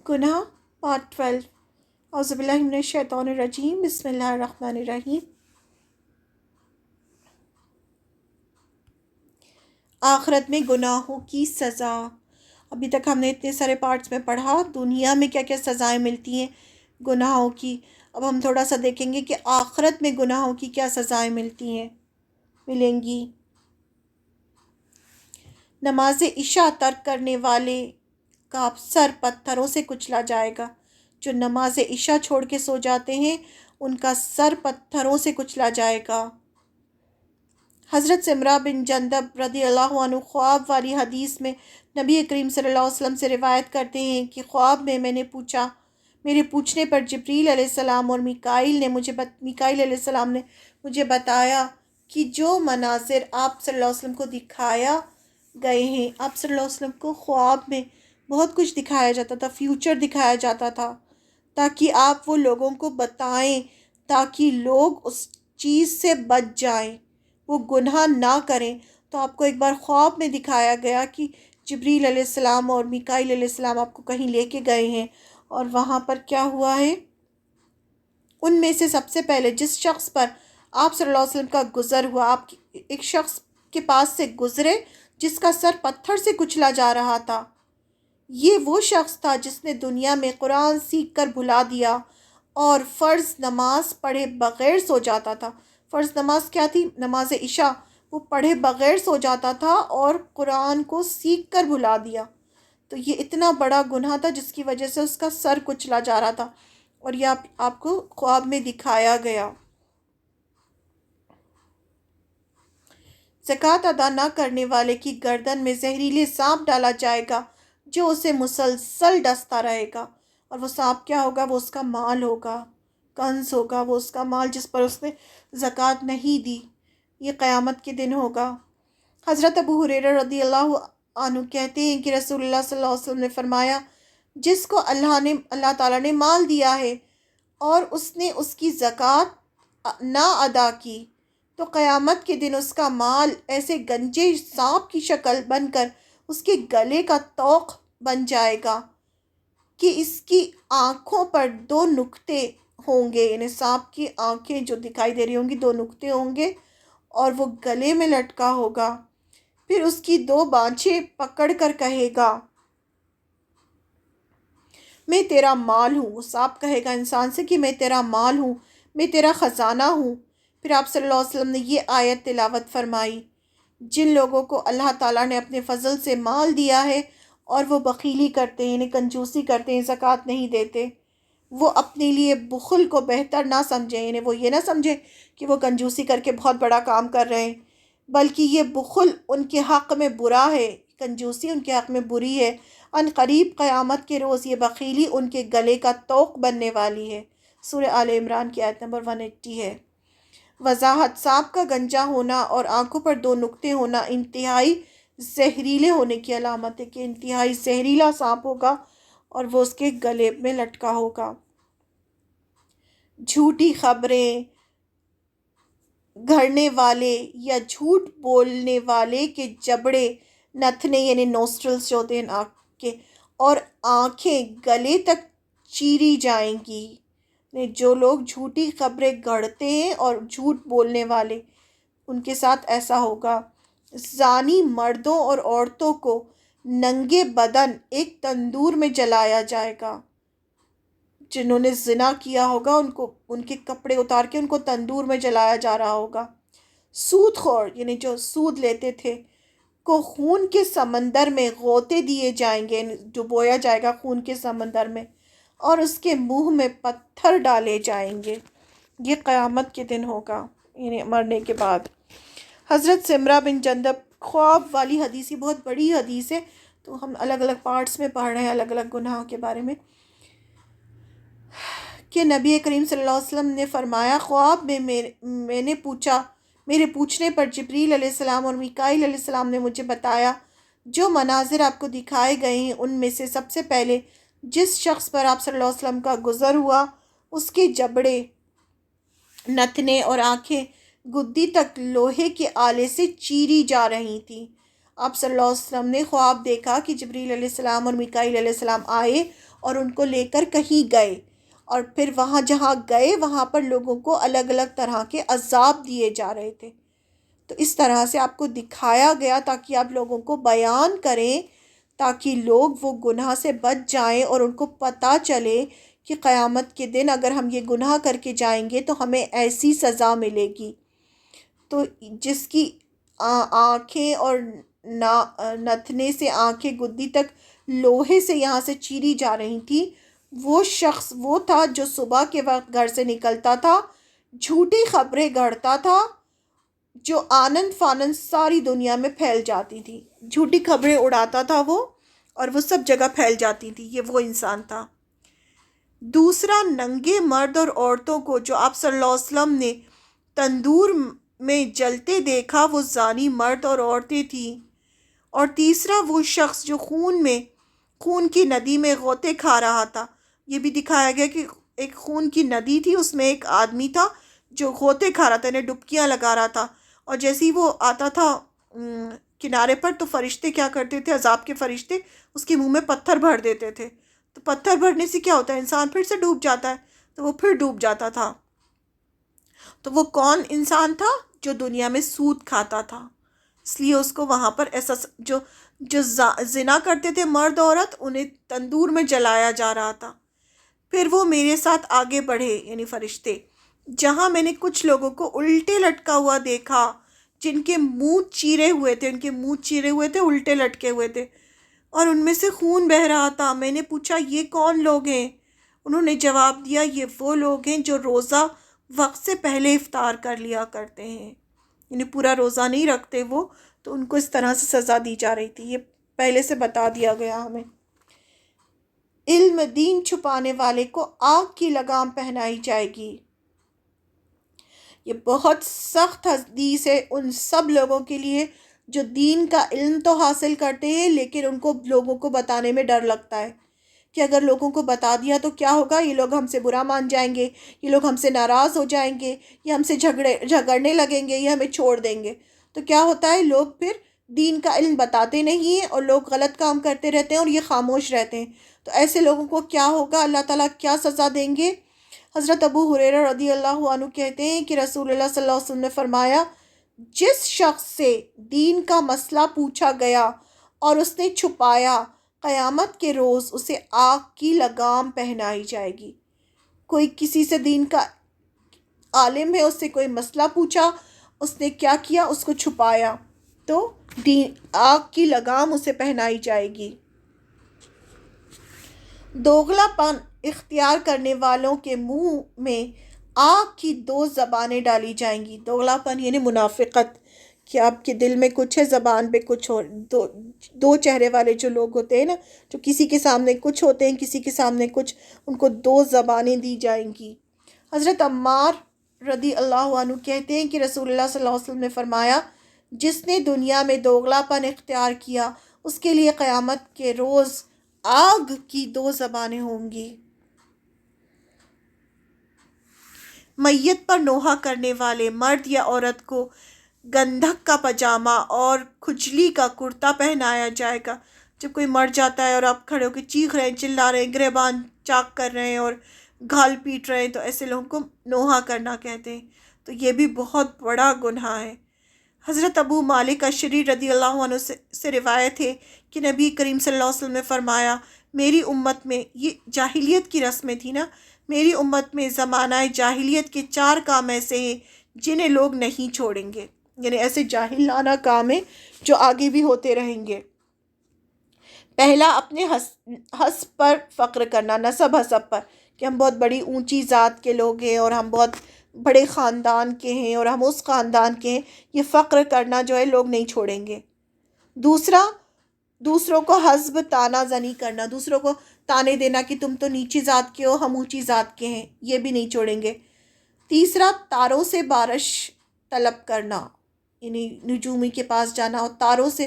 گناہ پارٹ 12۔ اعوذ باللہ من الشیطان الرجیم، بسم اللہ الرحمن الرحیم۔ آخرت میں گناہوں کی سزا۔ ابھی تک ہم نے اتنے سارے پارٹس میں پڑھا دنیا میں کیا کیا سزائیں ملتی ہیں گناہوں کی۔ اب ہم تھوڑا سا دیکھیں گے کہ آخرت میں گناہوں کی کیا سزائیں ملیں گی۔ نماز عشاء ترک کرنے والے کا سر پتھروں سے کچلا جائے گا۔ جو نماز عشاء چھوڑ کے سو جاتے ہیں ان کا سر پتھروں سے کچلا جائے گا۔ حضرت سمرہ بن جندب رضی اللہ عنہ خواب والی حدیث میں نبی کریم صلی اللہ علیہ وسلم سے روایت کرتے ہیں کہ خواب میں میرے پوچھنے پر جبریل علیہ السلام اور میکائیل علیہ السلام نے مجھے بتایا کہ جو مناظر آپ صلی اللہ علیہ وسلم کو دکھایا گئے ہیں، آپ صلی اللہ علیہ وسلم کو خواب میں بہت کچھ دکھایا جاتا تھا، فیوچر دکھایا جاتا تھا تاکہ آپ وہ لوگوں کو بتائیں، تاکہ لوگ اس چیز سے بچ جائیں، وہ گناہ نہ کریں۔ تو آپ کو ایک بار خواب میں دکھایا گیا کہ جبریل علیہ السلام اور میکائیل علیہ السلام آپ کو کہیں لے کے گئے ہیں، اور وہاں پر کیا ہوا ہے، ان میں سے سب سے پہلے جس شخص پر آپ صلی اللہ علیہ وسلم کا گزر ہوا، آپ ایک شخص کے پاس سے گزرے جس کا سر پتھر سے کچلا جا رہا تھا۔ یہ وہ شخص تھا جس نے دنیا میں قرآن سیکھ کر بھلا دیا اور فرض نماز پڑھے بغیر سو جاتا تھا۔ فرض نماز کیا تھی؟ نماز عشاء۔ وہ پڑھے بغیر سو جاتا تھا اور قرآن کو سیکھ کر بھلا دیا۔ تو یہ اتنا بڑا گناہ تھا جس کی وجہ سے اس کا سر کچلا جا رہا تھا، اور یہ آپ کو خواب میں دکھایا گیا۔ زکوٰۃ ادا نہ کرنے والے کی گردن میں زہریلے سانپ ڈالا جائے گا جو اسے مسلسل ڈستا رہے گا، اور وہ سانپ کیا ہوگا؟ وہ اس کا مال ہوگا، کنز ہوگا، وہ اس کا مال جس پر اس نے زکوٰۃ نہیں دی۔ یہ قیامت کے دن ہوگا۔ حضرت ابو ہریرہ رضی اللہ عنہ کہتے ہیں کہ رسول اللہ صلی اللہ علیہ وسلم نے فرمایا، جس کو اللہ تعالیٰ نے مال دیا ہے اور اس نے اس کی زکوٰۃ نہ ادا کی، تو قیامت کے دن اس کا مال ایسے گنجے سانپ کی شکل بن کر اس کے گلے کا طوق بن جائے گا کہ اس کی آنکھوں پر 2 نقطے ہوں گے، یعنی سانپ کی آنکھیں جو دکھائی دے رہی ہوں گی 2 نقطے ہوں گے، اور وہ گلے میں لٹکا ہوگا۔ پھر اس کی 2 بانچیں پکڑ کر کہے گا، میں تیرا مال ہوں۔ وہ سانپ کہے گا انسان سے کہ میں تیرا مال ہوں، میں تیرا خزانہ ہوں۔ پھر آپ صلی اللہ علیہ وسلم نے یہ آیت تلاوت فرمائی، جن لوگوں کو اللہ تعالیٰ نے اپنے فضل سے مال دیا ہے اور وہ بخیلی کرتے ہیں، یعنی کنجوسی کرتے ہیں، زکوٰۃ نہیں دیتے، وہ اپنے لیے بخل کو بہتر نہ سمجھیں، یعنی وہ یہ نہ سمجھیں کہ وہ کنجوسی کر کے بہت بڑا کام کر رہے ہیں، بلکہ یہ بخل ان کے حق میں برا ہے، کنجوسی ان کے حق میں بری ہے۔ ان قریب قیامت کے روز یہ بخیلی ان کے گلے کا طوق بننے والی ہے۔ سورہ آل عمران کی آیت نمبر 180 ہے۔ وضاحت: سانپ کا گنجا ہونا اور آنکھوں پر 2 نقطے ہونا انتہائی زہریلے ہونے کی علامت ہے، کہ انتہائی زہریلا سانپ ہوگا اور وہ اس کے گلے میں لٹکا ہوگا۔ جھوٹی خبریں گھڑنے والے یا جھوٹ بولنے والے کے جبڑے، نتنے یعنی نوسٹرلز جو ہوتے ہیں ناک کے، اور آنکھیں گلے تک چیری جائیں گی۔ جو لوگ جھوٹی خبریں گھڑتے ہیں اور جھوٹ بولنے والے، ان کے ساتھ ایسا ہوگا۔ زانی مردوں اور عورتوں کو ننگے بدن ایک تندور میں جلایا جائے گا۔ جنہوں نے زنا کیا ہوگا ان کے کپڑے اتار کے ان کو تندور میں جلایا جا رہا ہوگا۔ سود خور یعنی جو سود لیتے تھے کو خون کے سمندر میں غوطے دیے جائیں گے، ڈبویا جائے گا خون کے سمندر میں، اور اس کے منہ میں پتھر ڈالے جائیں گے۔ یہ قیامت کے دن ہوگا، یعنی مرنے کے بعد۔ حضرت سمرہ بن جندب خواب والی حدیث، یہ بہت بڑی حدیث ہے، تو ہم الگ الگ پارٹس میں پڑھ رہے ہیں الگ الگ گناہوں کے بارے میں، کہ نبی کریم صلی اللہ علیہ وسلم نے فرمایا، خواب میں میں نے پوچھا، میرے پوچھنے پر جبریل علیہ السلام اور میکائیل علیہ السلام نے مجھے بتایا، جو مناظر آپ کو دکھائے گئے ہیں ان میں سے سب سے پہلے جس شخص پر آپ صلی اللہ علیہ وسلم کا گزر ہوا اس کے جبڑے، نتنے اور آنکھیں گدی تک لوہے کے آلے سے چیری جا رہی تھیں۔ آپ صلی اللہ علیہ وسلم نے خواب دیکھا کہ جبریل علیہ السلام اور میکائیل علیہ السلام آئے اور ان کو لے کر کہیں گئے، اور پھر وہاں جہاں گئے وہاں پر لوگوں کو الگ الگ طرح کے عذاب دیے جا رہے تھے۔ تو اس طرح سے آپ کو دکھایا گیا تاکہ آپ لوگوں کو بیان کریں، تاکہ لوگ وہ گناہ سے بچ جائیں اور ان کو پتہ چلے کہ قیامت کے دن اگر ہم یہ گناہ کر کے جائیں گے تو ہمیں ایسی سزا ملے گی۔ تو جس کی آنکھیں اور نتنے سے آنکھیں گدی تک لوہے سے یہاں سے چیری جا رہی تھی، وہ شخص وہ تھا جو صبح کے وقت گھر سے نکلتا تھا، جھوٹی خبریں گڑھتا تھا، جو آنند فانند ساری دنیا میں پھیل جاتی تھی، جھوٹی خبریں اڑاتا تھا وہ، اور وہ سب جگہ پھیل جاتی تھی۔ یہ وہ انسان تھا۔ دوسرا، ننگے مرد اور عورتوں کو جو آپ صلی اللہ علیہ وسلم نے تندور میں جلتے دیکھا، وہ زانی مرد اور عورتیں تھیں۔ اور تیسرا، وہ شخص جو خون کی ندی میں غوطے کھا رہا تھا۔ یہ بھی دکھایا گیا کہ ایک خون کی ندی تھی، اس میں ایک آدمی تھا جو غوطے کھا رہا تھا، انہیں ڈبکیاں لگا رہا تھا، اور جیسے ہی وہ آتا تھا کنارے پر تو فرشتے کیا کرتے تھے، عذاب کے فرشتے اس کے منہ میں پتھر بھر دیتے تھے۔ تو پتھر بھرنے سے کیا ہوتا ہے، انسان پھر سے ڈوب جاتا ہے، تو وہ پھر ڈوب جاتا تھا۔ تو وہ کون انسان تھا؟ جو دنیا میں سود کھاتا تھا، اس لیے اس کو وہاں پر ایسا جو زنا کرتے تھے مرد عورت، انہیں تندور میں جلایا جا رہا تھا۔ پھر وہ میرے ساتھ آگے بڑھے، یعنی فرشتے، جہاں میں نے کچھ لوگوں کو الٹے لٹکا ہوا دیکھا، جن کے منہ چیرے ہوئے تھے، الٹے لٹکے ہوئے تھے، اور ان میں سے خون بہہ رہا تھا۔ میں نے پوچھا یہ کون لوگ ہیں؟ انہوں نے جواب دیا یہ وہ لوگ ہیں جو روزہ وقت سے پہلے افطار کر لیا کرتے ہیں، یعنی پورا روزہ نہیں رکھتے وہ، تو ان کو اس طرح سے سزا دی جا رہی تھی۔ یہ پہلے سے بتا دیا گیا ہمیں۔ علم دین چھپانے والے کو آگ کی لگام پہنائی جائے گی۔ یہ بہت سخت حدیث ہے ان سب لوگوں کے لیے جو دین کا علم تو حاصل کرتے ہیں لیکن ان کو لوگوں کو بتانے میں ڈر لگتا ہے کہ اگر لوگوں کو بتا دیا تو کیا ہوگا، یہ لوگ ہم سے برا مان جائیں گے، یہ لوگ ہم سے ناراض ہو جائیں گے، یہ ہم سے جھگڑنے لگیں گے، یہ ہمیں چھوڑ دیں گے۔ تو کیا ہوتا ہے، لوگ پھر دین کا علم بتاتے نہیں ہیں اور لوگ غلط کام کرتے رہتے ہیں اور یہ خاموش رہتے ہیں۔ تو ایسے لوگوں کو کیا ہوگا، اللہ تعالیٰ کیا سزا دیں گے؟ حضرت ابو ہریرہ رضی اللہ عنہ کہتے ہیں کہ رسول اللہ صلی اللہ علیہ وسلم نے فرمایا، جس شخص سے دین کا مسئلہ پوچھا گیا اور اس نے چھپایا، قیامت کے روز اسے آگ کی لگام پہنائی جائے گی۔ کوئی کسی سے دین کا عالم ہے، اس سے کوئی مسئلہ پوچھا، اس نے کیا کیا، اس کو چھپایا، تو آگ کی لگام اسے پہنائی جائے گی۔ دوغلا پن اختیار کرنے والوں کے منہ میں آگ کی 2 زبانیں ڈالی جائیں گی۔ دوغلا پن یعنی منافقت، کہ آپ کے دل میں کچھ ہے، زبان پہ کچھ اور، دو چہرے والے جو لوگ ہوتے ہیں نا، جو کسی کے سامنے کچھ ہوتے ہیں، کسی کے سامنے کچھ، ان کو 2 زبانیں دی جائیں گی۔ حضرت عمار رضی اللہ عنہ کہتے ہیں کہ رسول اللہ صلی اللہ علیہ وسلم نے فرمایا، جس نے دنیا میں دوغلا پن اختیار کیا اس کے لیے قیامت کے روز آگ کی 2 زبانیں ہوں گی۔ میت پر نوحہ کرنے والے مرد یا عورت کو گندھک کا پاجامہ اور کھجلی کا کرتا پہنایا جائے گا۔ جب کوئی مر جاتا ہے اور آپ کھڑے ہو کے چیخ رہے ہیں، چلا رہے ہیں، گریبان چاک کر رہے ہیں اور گھال پیٹ رہے ہیں، تو ایسے لوگوں کو نوحہ کرنا کہتے ہیں۔ تو یہ بھی بہت بڑا گناہ ہے۔ حضرت ابو مالک اشعری رضی اللہ عنہ سے روایت ہے کہ نبی کریم صلی اللہ علیہ وسلم نے فرمایا، میری امت میں، یہ جاہلیت کی رسمیں تھی نا، میری امت میں زمانہ جاہلیت کے 4 کام ایسے ہیں جنہیں لوگ نہیں چھوڑیں گے، یعنی ایسے جاہلانہ کام ہیں جو آگے بھی ہوتے رہیں گے۔ پہلا، اپنے حسب پر فخر کرنا، نسب حسب پر، کہ ہم بہت بڑی اونچی ذات کے لوگ ہیں اور ہم بہت بڑے خاندان کے ہیں اور ہم اس خاندان کے ہیں، یہ فخر کرنا جو ہے لوگ نہیں چھوڑیں گے۔ دوسرا، دوسروں کو حسب تانا زنی کرنا، دوسروں کو تانے دینا کہ تم تو نیچی ذات کے ہو، ہم اونچی ذات کے ہیں، یہ بھی نہیں چھوڑیں گے۔ تیسرا، تاروں سے بارش طلب کرنا، یعنی نجومی کے پاس جانا اور تاروں سے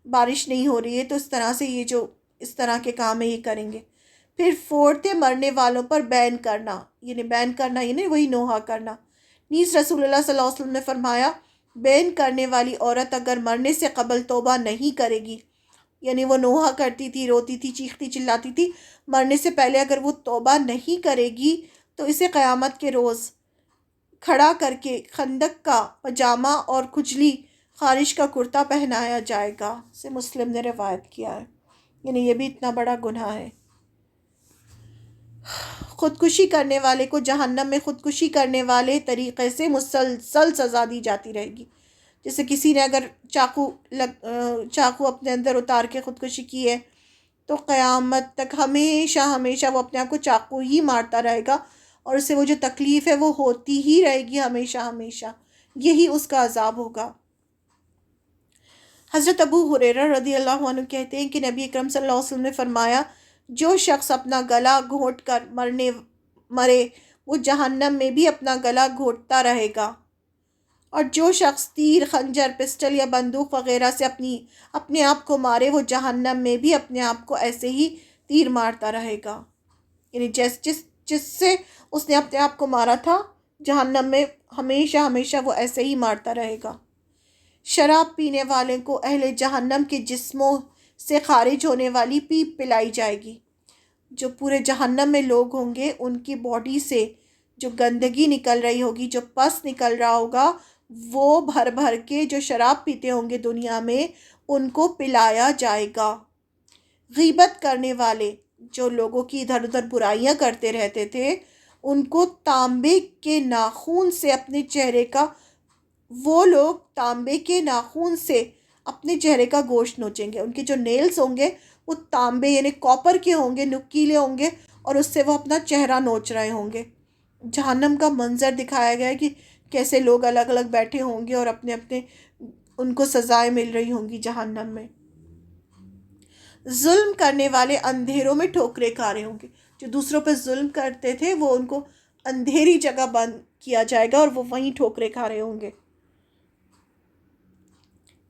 بارش نہیں ہو رہی ہے تو اس طرح سے یہ جو اس طرح کے کام ہیں یہ کریں گے۔ پھر فورتے مرنے والوں پر بین کرنا، یعنی وہی نوحہ کرنا۔ نیز رسول اللہ صلی اللہ علیہ وسلم نے فرمایا، بین کرنے والی عورت اگر مرنے سے قبل توبہ نہیں کرے گی یعنی وہ نوحہ کرتی تھی، روتی تھی، چیختی چلاتی تھی، مرنے سے پہلے اگر وہ توبہ نہیں کرے گی تو اسے قیامت کے روز کھڑا کر کے خندق کا پاجامہ اور کھجلی خارش کا کرتا پہنایا جائے گا۔ اسے مسلم نے روایت کیا ہے۔ یعنی یہ بھی اتنا بڑا گناہ ہے۔ خودکشی کرنے والے کو جہنم میں خودکشی کرنے والے طریقے سے مسلسل سزا دی جاتی رہے گی۔ جیسے کسی نے اگر چاقو اپنے اندر اتار کے خودکشی کی ہے تو قیامت تک ہمیشہ ہمیشہ وہ اپنے آپ کو چاقو ہی مارتا رہے گا، اور اسے وہ جو تکلیف ہے وہ ہوتی ہی رہے گی ہمیشہ ہمیشہ۔ یہی اس کا عذاب ہوگا۔ حضرت ابو ہریرہ رضی اللہ عنہ کہتے ہیں کہ نبی اکرم صلی اللہ علیہ وسلم نے فرمایا، جو شخص اپنا گلا گھونٹ کر مرے وہ جہنم میں بھی اپنا گلا گھونٹتا رہے گا، اور جو شخص تیر، خنجر، پسٹل یا بندوق وغیرہ سے اپنے آپ کو مارے وہ جہنم میں بھی اپنے آپ کو ایسے ہی تیر مارتا رہے گا۔ یعنی جس سے اس نے اپنے آپ کو مارا تھا جہنم میں ہمیشہ ہمیشہ وہ ایسے ہی مارتا رہے گا۔ شراب پینے والے کو اہل جہنم کے جسموں سے خارج ہونے والی پیپ پلائی جائے گی۔ جو پورے جہنم میں لوگ ہوں گے ان کی باڈی سے جو گندگی نکل رہی ہوگی، جو پس نکل رہا ہوگا، وہ بھر بھر کے جو شراب پیتے ہوں گے دنیا میں ان کو پلایا جائے گا۔ غیبت کرنے والے جو لوگوں کی ادھر ادھر برائیاں کرتے رہتے تھے ان کو تانبے کے ناخون سے اپنے چہرے کا گوشت نوچیں گے۔ ان کے جو نیلز ہوں گے وہ تانبے یعنی کاپر کے ہوں گے، نکیلے ہوں گے، اور اس سے وہ اپنا چہرہ نوچ رہے ہوں گے۔ جہنم کا منظر دکھایا گیا ہے کہ کیسے لوگ الگ الگ بیٹھے ہوں گے اور اپنے اپنے ان کو سزائیں مل رہی ہوں گی جہنم میں۔ ظلم کرنے والے اندھیروں میں ٹھوکریں کھا رہے ہوں گے۔ جو دوسروں پہ ظلم کرتے تھے وہ ان کو اندھیری جگہ بند کیا جائے گا اور وہ وہیں ٹھوکریں کھا رہے ہوں گے۔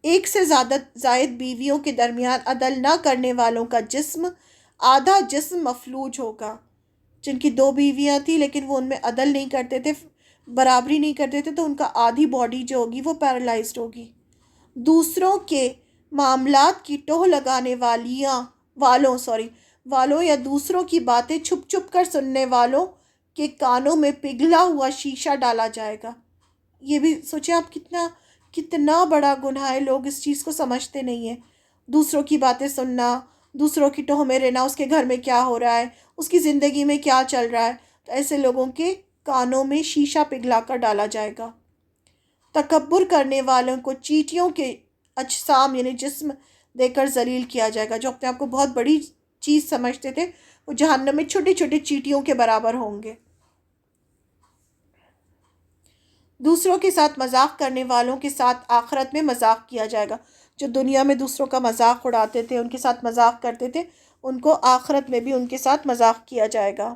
ایک سے زائد بیویوں کے درمیان عدل نہ کرنے والوں کا آدھا جسم مفلوج ہوگا۔ جن کی 2 بیویاں تھیں لیکن وہ ان میں عدل نہیں کرتے تھے، برابری نہیں کرتے تھے، تو ان کا آدھی باڈی جو ہوگی وہ پیرالائزڈ ہوگی۔ دوسروں کے معاملات کی ٹوہ لگانے والوں یا دوسروں کی باتیں چھپ چھپ کر سننے والوں کے کانوں میں پگھلا ہوا شیشہ ڈالا جائے گا۔ یہ بھی سوچیں آپ کتنا بڑا گناہ ہے، لوگ اس چیز کو سمجھتے نہیں ہیں۔ دوسروں کی باتیں سننا، دوسروں کی ٹوہ میں رہنا، اس کے گھر میں کیا ہو رہا ہے، اس کی زندگی میں کیا چل رہا ہے، تو ایسے لوگوں کے کانوں میں شیشہ پگھلا کر ڈالا جائے گا۔ تکبر کرنے والوں کو چیٹیوں کے اجسام یعنی جسم دے کر ذلیل کیا جائے گا۔ جو اپنے آپ کو بہت بڑی چیز سمجھتے تھے وہ جہنم میں چھوٹے چھوٹے چیٹیوں کے برابر ہوں گے۔ دوسروں کے ساتھ مذاق کرنے والوں کے ساتھ آخرت میں مذاق کیا جائے گا۔ جو دنیا میں دوسروں کا مذاق اڑاتے تھے، ان کے ساتھ مذاق کرتے تھے، ان کو آخرت میں بھی ان کے ساتھ مذاق کیا جائے گا۔